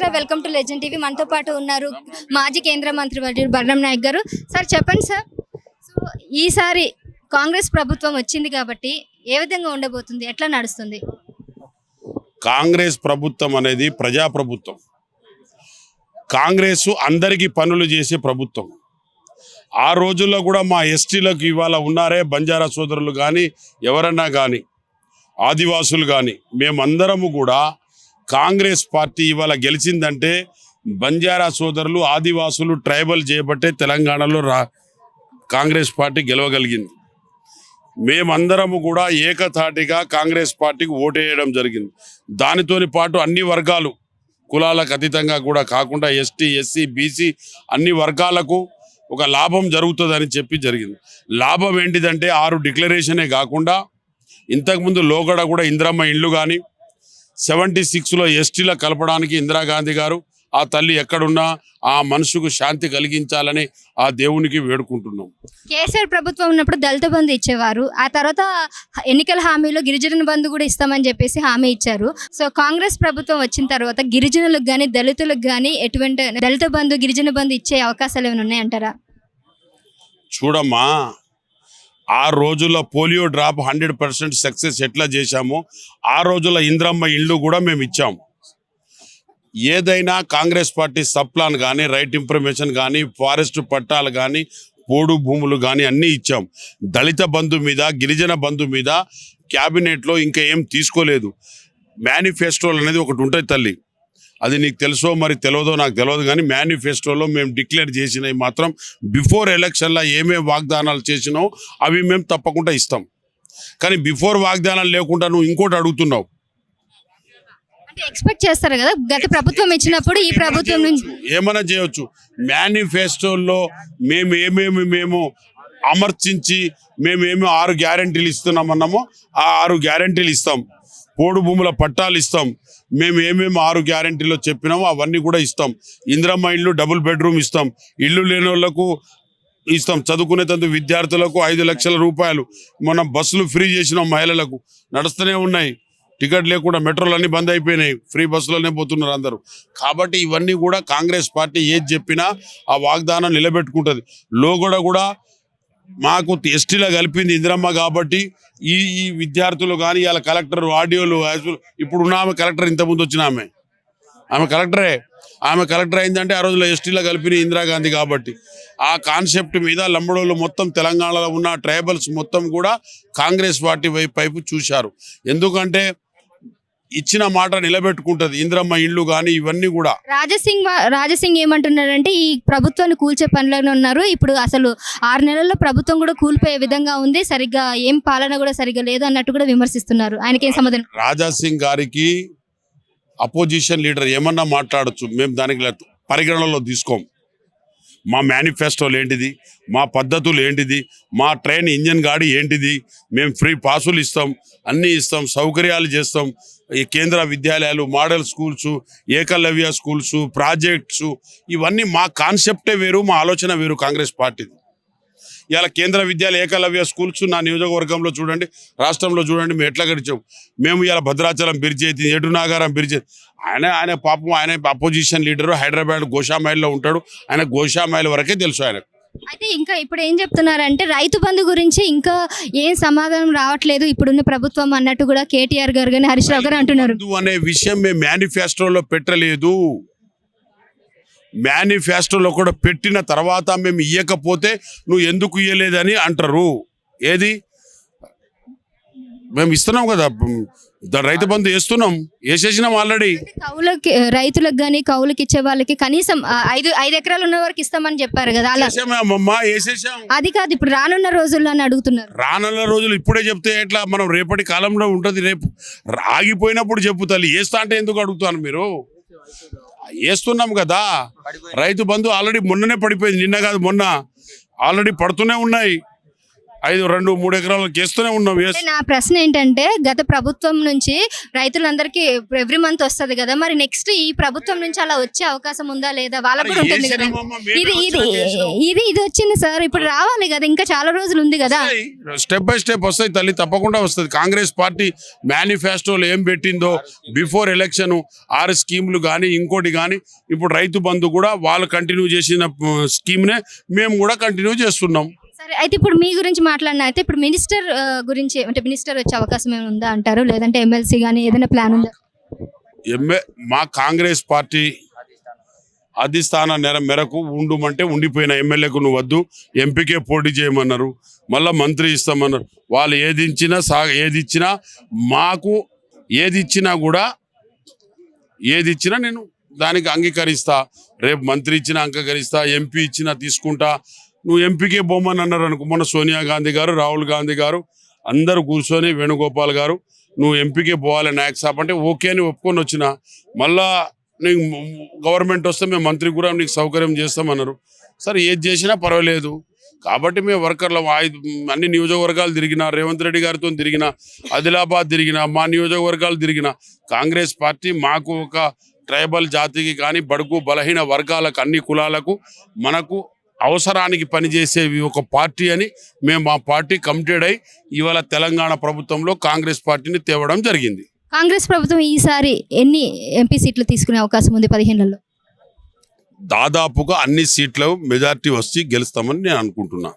నమస్తే, welcome to legend TV. మనతో పాటు ఉన్నారు మాజీ కేంద్ర మంత్రి వర్యులు బలరాం నాయక్ గారు. సార్ చెప్పండి సార్. సో ఈసారి కాంగ్రెస్ ప్రభుత్వం వచ్చింది కాబట్టి ఏ విధంగా ఉండబోతుంది, ఎట్లా నడుస్తుంది? కాంగ్రెస్ ప్రభుత్వం అనేది ప్రజాప్రభుత్వం. కాంగ్రెస్ అందరికీ పనులు చేసే ప్రభుత్వం. ఆ రోజుల్లో కూడా మా ఎస్టీలకు ఇవాళ ఉన్నారే బంజారా సోదరులు కానీ ఎవరన్నా కానీ ఆదివాసులు కానీ మేమందరము కూడా కాంగ్రెస్ పార్టీ ఇవాళ గెలిచిందంటే బంజారా సోదరులు ఆదివాసులు ట్రైబల్ చేయబట్టే తెలంగాణలో కాంగ్రెస్ పార్టీ గెలవగలిగింది. మేమందరము కూడా ఏకతాటిగా కాంగ్రెస్ పార్టీకి ఓటేయడం జరిగింది. దానితోని పాటు అన్ని వర్గాలు కులాలకు అతీతంగా కూడా కాకుండా ఎస్టీ ఎస్సీ బీసీ అన్ని వర్గాలకు ఒక లాభం జరుగుతుందని చెప్పి జరిగింది. లాభం ఏంటిదంటే 6 డిక్లరేషనే కాకుండా ఇంతకుముందు లోగడ కూడా ఇందిరమ్మ ఇండ్లు కానీ 76లో ఎస్టీల కలపడానికి ఇందిరాగాంధీ గారు ఆ తల్లి ఎక్కడున్నా ఆ మనసుకు శాంతి కలిగించాలని ఆ దేవునికి వేడుకుంటున్నాం. కేసీఆర్ ప్రభుత్వం ఉన్నప్పుడు దళిత బంధు ఇచ్చేవారు. ఆ తర్వాత ఎన్నికల హామీలో గిరిజన బంధు కూడా ఇస్తామని చెప్పేసి హామీ ఇచ్చారు. సో కాంగ్రెస్ ప్రభుత్వం వచ్చిన తర్వాత గిరిజనులకు కానీ దళితులకు కానీ ఎటువంటి దళిత బంధు గిరిజన బంధు ఇచ్చే అవకాశాలు ఏమైనా ఉన్నాయంటారా? చూడమ్మా, ఆ రోజుల్లో పోలియో డ్రాప్ 100% సక్సెస్ ఎట్లా చేశామో ఆ రోజుల్లో ఇందిరమ్మ ఇళ్ళు కూడా మేము ఇచ్చాము. ఏదైనా కాంగ్రెస్ పార్టీ సప్లాన్ కానీ రైట్ ఇన్ఫర్మేషన్ కానీ ఫారెస్ట్ పట్టాలు కానీ పోడు భూములు కానీ అన్నీ ఇచ్చాం. దళిత బంధు మీద గిరిజన బంధు మీద క్యాబినెట్లో ఇంకా ఏం తీసుకోలేదు. మేనిఫెస్టోలు అనేది ఒకటి ఉంటుంది తల్లి, అది నీకు తెలుసో మరి తెలియదో నాకు తెలియదు, కానీ మేనిఫెస్టోలో మేము డిక్లేర్ చేసినవి మాత్రం బిఫోర్ ఎలక్షన్లో ఏమేమి వాగ్దానాలు చేసినావు అవి మేము తప్పకుండా ఇస్తాం. కానీ బిఫోర్ వాగ్దానాలు లేకుండా నువ్వు ఇంకోటి అడుగుతున్నావు. అంటే ఎక్స్పెక్ట్ చేస్తారు కదా, గత ప్రభుత్వం ఇచ్చినప్పుడు ఈ ప్రభుత్వం నుంచి ఏమైనా చేయవచ్చు. మేనిఫెస్టోలో మేము అమర్చించి మేమేమి 6 గ్యారెంటీలు ఇస్తున్నామన్నామో ఆ 6 గ్యారెంటీలు ఇస్తాం. పోడు భూముల పట్టాలు ఇస్తాం. మేము ఏమేమి 6 గ్యారెంటీలో చెప్పినామో అవన్నీ కూడా ఇస్తాం. ఇందిరమ్మ ఇల్లు డబుల్ బెడ్రూమ్ ఇస్తాం. ఇల్లు లేని వాళ్ళకు ఇస్తాం. చదువుకునే తందుకు విద్యార్థులకు 5 లక్షల రూపాయలు. మనం బస్సులు ఫ్రీ చేసినాం, మహిళలకు నడుస్తూనే ఉన్నాయి. టికెట్ లేకుండా మెట్రోలు అన్నీ బంద్ అయిపోయినాయి, ఫ్రీ బస్సులోనే పోతున్నారు అందరూ. కాబట్టి ఇవన్నీ కూడా కాంగ్రెస్ పార్టీ ఏది చెప్పినా ఆ వాగ్దానం నిలబెట్టుకుంటుంది. లోగడ కూడా మాకు ఎస్టీలో కలిపింది ఇందిరమ్మ కాబట్టి ఈ విద్యార్థులు కానీ ఇలా కలెక్టర్ ఆడియోలు ఇప్పుడు ఉన్న ఆమె కలెక్టర్ ఇంతకుముందు వచ్చిన ఆమె కలెక్టరే. ఆమె కలెక్టర్ అయిందంటే ఆ రోజుల్లో ఎస్టీలో కలిపిన ఇందిరాగాంధీ కాబట్టి ఆ కాన్సెప్ట్ మీద లంబడోళ్ళు మొత్తం తెలంగాణలో ఉన్న ట్రైబల్స్ మొత్తం కూడా కాంగ్రెస్ పార్టీ వైపు చూశారు. ఎందుకంటే ఇచ్చిన మాట నిలబెట్టుకుంటది. ఇందిరమ్మ ఇళ్ళు కానీ ఇవన్నీ కూడా. రాజసింగ్ ఏమంటున్నారంటే ఈ ప్రభుత్వాన్ని కూల్చే పనిలోనే ఉన్నారు. ఇప్పుడు అసలు 6 నెలల్లో ప్రభుత్వం కూడా కూలిపోయే విధంగా ఉంది, సరిగ్గా ఏం పాలన కూడా సరిగ్గా లేదు అన్నట్టు కూడా విమర్శిస్తున్నారు. ఆయనకి ఏం సమాధానం? రాజాసింగ్ గారికి అపోజిషన్ లీడర్ ఏమన్నా మాట్లాడచ్చు, మేము దానికి పరిగణనలో తీసుకోం. మా మేనిఫెస్టోలు ఏంటిది, మా పద్ధతులు ఏంటిది, మా ట్రైన్ ఇంజన్ గాడి ఏంటిది, మేము ఫ్రీ పాసులు ఇస్తాం, అన్నీ ఇస్తాం, సౌకర్యాలు చేస్తాం. ఈ కేంద్ర విద్యాలయాలు, model schools, Eklavya schools, projects ఇవన్నీ మా కాన్సెప్టే వేరు, మా ఆలోచన వేరు కాంగ్రెస్ పార్టీది. ఇలా కేంద్ర విద్యాలయ ఏకలవ్య స్కూల్స్ నా నియోజకవర్గంలో చూడండి, రాష్ట్రంలో చూడండి మేము ఎట్లా గడిచాం. మేము ఇలా భద్రాచలం బ్రిడ్జ్ అయితే ఏటునాగారం బ్రిడ్జ్ ఆయన పాపం ఆయన అపోజిషన్ లీడరు హైదరాబాద్ గోషామైల్లో ఉంటాడు. ఆయన గోషామైల్ వరకే తెలుసు ఆయనకు. అయితే ఇంకా ఇప్పుడు ఏం చెప్తున్నారంటే రైతు బంధు గురించి ఇంకా ఏం సమాధానం రావట్లేదు ఇప్పుడున్న ప్రభుత్వం అన్నట్టు కూడా కేటీఆర్ గారు కానీ హరీష్ రావు గారు అంటున్నారు. అనే విషయం మేము మేనిఫెస్టోలో పెట్టలేదు. మేనిఫెస్టోలో కూడా పెట్టిన తర్వాత మేము ఇవ్వకపోతే నువ్వు ఎందుకు ఇవ్వలేదని అంటారు. ఏది మేము ఇస్తున్నాం కదా, రైతు బంధు వేస్తున్నాం, వేసేసినాం ఆల్రెడీ. కౌలకి రైతులకు కానీ కౌలుకి ఇచ్చే వాళ్ళకి కనీసం 5 ఎకరాలు ఉన్న వరకు ఇస్తామని చెప్పారు కదా, అలా వేసేసాం. అది కాదు ఇప్పుడు రానున్న రోజుల్లో అని అడుగుతున్నారు. రానున్న రోజులు ఇప్పుడే చెప్తే ఎట్లా, మనం రేపటి కాలంలో ఉంటుంది. రేపు ఆగిపోయినప్పుడు చెప్పుతాలి. వేస్తా అంటే ఎందుకు అడుగుతాను మీరు? వేస్తున్నాం కదా. రైతు బంధు ఆల్రెడీ మొన్ననే పడిపోయింది, నిన్న కాదు మొన్న ఆల్రెడీ పడుతూనే ఉన్నాయి. 2-3 ఎకరాలకు వేస్తూనే ఉన్నాం. అంటే నా ప్రశ్న ఏంటంటే గత ప్రభుత్వం నుంచి రైతులందరికీ ఎవ్రీ మంత్ వస్తది కదా, మరి నెక్స్ట్ ఈ ప్రభుత్వం నుంచి అలా వచ్చే అవకాశం ఉందా లేదా? వాళ్ళకు కూడా ఉంటుంది కదా. ఇది ఇది ఇది ఇది వచ్చింది సార్, ఇప్పుడు రావాలి కదా, ఇంకా చాలా రోజులు ఉంది కదా. స్టెప్ బై స్టెప్ వస్తాయి తల్లి, తప్పకుండా వస్తుంది. కాంగ్రెస్ పార్టీ మేనిఫెస్టోలో ఏం పెట్టిందో బిఫోర్ ఎలక్షన్ 6 స్కీములు కానీ ఇంకోటి కానీ, ఇప్పుడు రైతు బంధు కూడా వాళ్ళు కంటిన్యూ చేసిన స్కీమ్నే మేము కూడా కంటిన్యూ చేస్తున్నాం. సరే, అయితే ఇప్పుడు మీ గురించి మాట్లాడినా అయితే ఇప్పుడు మినిస్టర్ గురించి, అంటే మినిస్టర్ వచ్చే అవకాశం ఏమైనా ఉందా అంటారు, లేదంటే ఎమ్మెల్సీ కానీ ఏదైనా ప్లాన్ ఉందా? మా కాంగ్రెస్ పార్టీ అధిష్టాన మేరకు ఉండుమంటే ఉండిపోయిన ఎమ్మెల్యేకు నువ్వు వద్దు, ఎంపీకే పోటీ చేయమన్నారు, మళ్ళీ మంత్రి ఇస్తామన్నారు. వాళ్ళు ఏది ఇచ్చినా మాకు ఏది ఇచ్చినా నేను దానికి అంగీకరిస్తా. రేపు మంత్రి ఇచ్చినా అంగీకరిస్తా, ఎంపీ ఇచ్చినా తీసుకుంటా. నువ్వు ఎంపీకే బొమ్మని అన్నారు అనుకో, మొన్న సోనియా గాంధీ గారు, రాహుల్ గాంధీ గారు అందరూ కూర్చొని, వేణుగోపాల్ గారు నువ్వు ఎంపీకే పోవాలి నాయక్ సాబ్ అంటే ఓకే అని ఒప్పుకొని వచ్చిన. మళ్ళా నీకు గవర్నమెంట్ వస్తే మేము మంత్రి కూడా నీకు సౌకర్యం చేస్తామన్నారు. సరే, ఏది చేసినా పర్వాలేదు. కాబట్టి మేము వర్కర్లు అన్ని నియోజకవర్గాలు తిరిగిన, రేవంత్ రెడ్డి గారితో తిరిగిన, ఆదిలాబాద్ తిరిగిన, మా నియోజకవర్గాలు తిరిగిన. కాంగ్రెస్ పార్టీ మాకు ఒక ట్రైబల్ జాతికి కానీ, బడుగు బలహీన వర్గాలకు, అన్ని కులాలకు మనకు అవసరానికి పనిచేసేవి ఒక పార్టీ అని మేము మా పార్టీ కమిటెడ్ అయి ఇవాళ తెలంగాణ ప్రభుత్వంలో కాంగ్రెస్ పార్టీని తేవడం జరిగింది. కాంగ్రెస్ ప్రభుత్వం ఈసారి ఎన్ని ఎంపీ సీట్లు తీసుకునే అవకాశం ఉంది 15లలో? దాదాపుగా అన్ని సీట్ల మెజారిటీ వచ్చి గెలుస్తామని నేను అనుకుంటున్నా.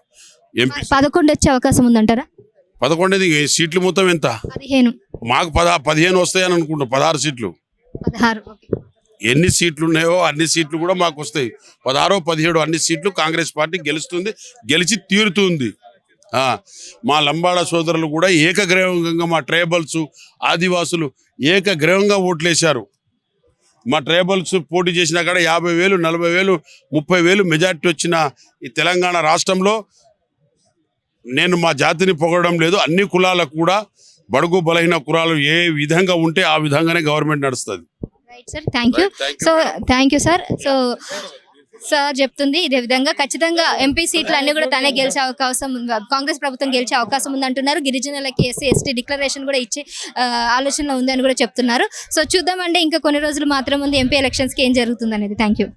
ఎంపీ 11 వచ్చే అవకాశం ఉందంటారా? 11 సీట్లు మొత్తం ఎంత? 15. మాకు 15 వస్తాయని అనుకుంటా. 16 సీట్లు. 16. ఎన్ని సీట్లు ఉన్నాయో అన్ని సీట్లు కూడా మాకు వస్తాయి. 16, 17 అన్ని సీట్లు కాంగ్రెస్ పార్టీ గెలుస్తుంది, గెలిచి తీరుతుంది. మా లంబాడ సోదరులు కూడా ఏకగ్రీవంగా, మా ట్రైబల్స్ ఆదివాసులు ఏకగ్రీవంగా ఓట్లేశారు. మా ట్రైబల్స్ పోటీ చేసిన కాడ 50,000, 40,000, 30,000 మెజార్టీ వచ్చిన ఈ తెలంగాణ రాష్ట్రంలో నేను మా జాతిని పొగడడం లేదు. అన్ని కులాలకు కూడా, బడుగు బలహీన కులాలు ఏ విధంగా ఉంటే ఆ విధంగానే గవర్నమెంట్ నడుస్తుంది. Right sir, thank you. So thank you sir. So sir చెప్తుంది ఇదే విధంగా ఖచ్చితంగా ఎంపీ సీట్లు అన్ని కూడా తనే గెలిచే అవకాశం, కాంగ్రెస్ ప్రభుత్వం గెలిచే అవకాశం ఉంది అంటున్నారు. గిరిజనులకి ఎస్సీ ఎస్టీ డిక్లరేషన్ కూడా ఇచ్చే ఆలోచన ఉంది అని కూడా చెప్తున్నారు. సో చూద్దామండి, ఇంకా కొన్ని రోజులు మాత్రం ఉంది ఎంపీ ఎలక్షన్స్కి ఏం జరుగుతుంది అనేది. Thank you.